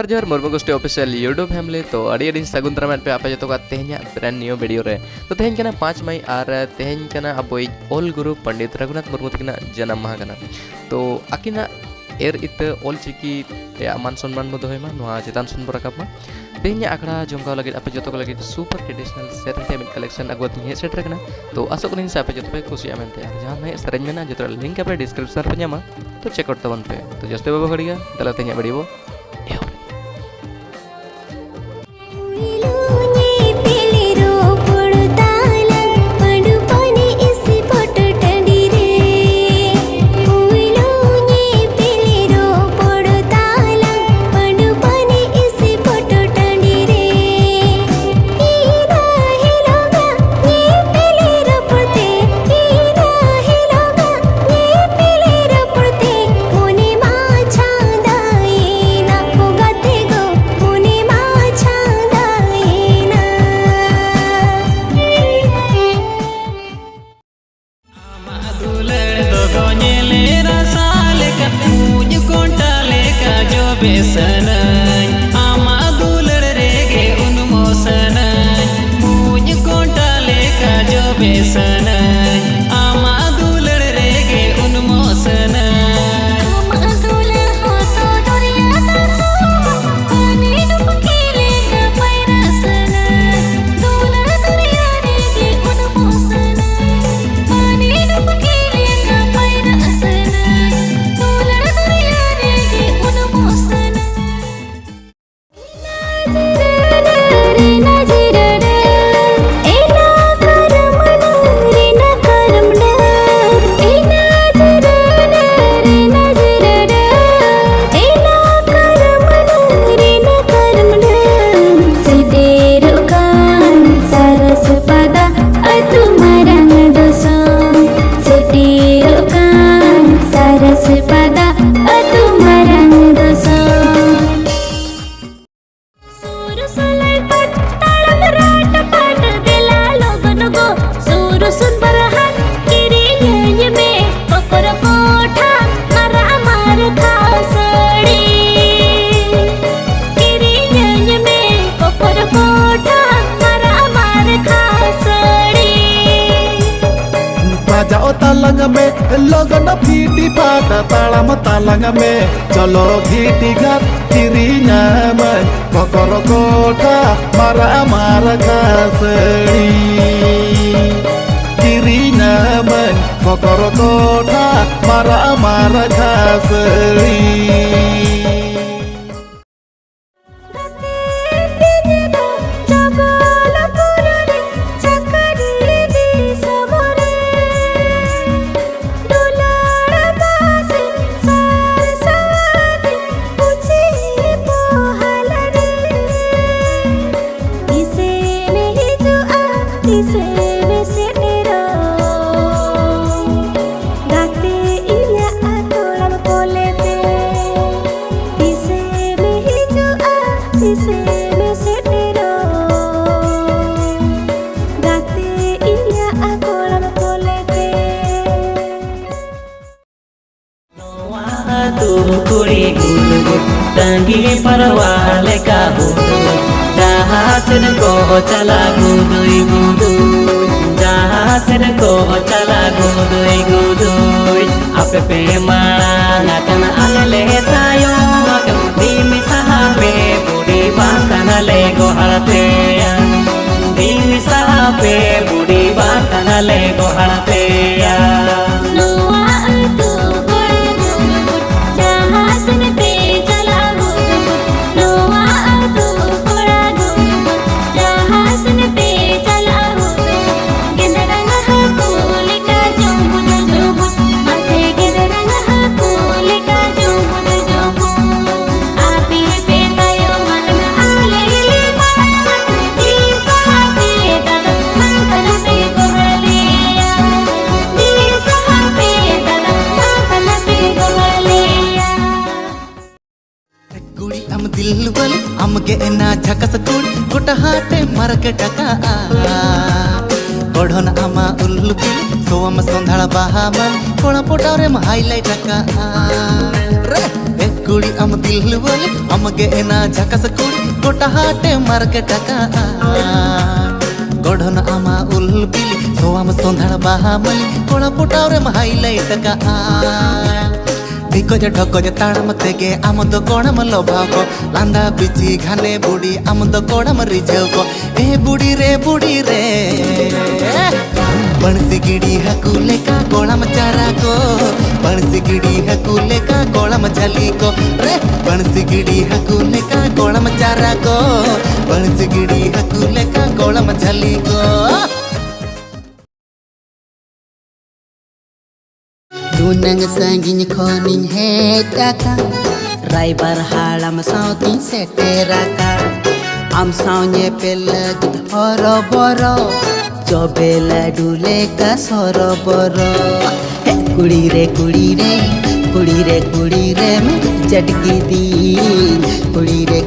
जोहार मुर्मू गोष्ठी official YouTube family तो अड़ी सगुन दाराम पे आपे जो तेज ब्रांड न्यू वीडियो रे तो तेज 5 मई और तेज अब ओल गुरु पंडित रघुनाथ मुर्मू तकिना जन्म माह कना तो आकिना एर इत ओल चिकी मान सम्मान बो दोहमा चेतान सुन बो रकाबमा तेज आखड़ा जमगाव लगे आपे जो लगे सुपर ट्रेडिशनल सेरेन कलेक्शन अगुत हे सेटर कना तो आसो करिन से आपे जो पे खुशी आमेनते जहां में सेरेन मेना जो लिंक आपे डिस्क्रिप्शन पे ᱧᱟᱢᱟ तो चेक आउट तबन पे तो जस्ते बाबा खड़िया तला तेज वीडियो तालंग में लगन फीटी फाटा ताड़म तालंग में चलो घीटी घाट तिरिना मन ककर कोठा मारा मारा खासड़ी तिरिना मन ककर कोठा मारा मारा खासड़ी तंगी परवाले का जहाँ से को चला गुदुई गुदु जहाँ से को चला गुदुई गुदु आपे पे मांगा तन आले तायो दीमी साहबे बुढ़ी बातन ले गोहरते दीमी साहबे बुढ़ी बातन ले गोहरते दिल बल आमगे ना झकस कुड़ गुटहाटे मरके टका गढ़न आमा उल्लुपि सोम संधाಳ बाहामन कोड़ा पोटारे हाईलाइट टका रे कुड़ी आम दिल वाले आमगे एना झकास कुड़ी गोटा हाटे मार्केट का गढ़न आमा उल बिली सोआम सोंधाड़ बाहामली कोड़ा पोटाव रे हाईलाइट का ढिकोज ढकोज ताड़म तेगे आम दो कोड़म लोभाव को लांदा बिची घाने बुड़ी आम दो कोड़म रिझव को ए बुड़ी रे बणसी गिड़ी हकुले का गोड़म चारा को बणसी गिड़ी हकुले का गोड़म झली को रे बणसी गिड़ी हकुले का गोड़म चारा को बणसी गिड़ी हकुले का गोड़म झली को Dunang sangging koning hetaka Raibar halam sauting seteraka Am saunye pelagi horo boro Jobela dule ka soro boro Kudi re me jadgi din Kudi re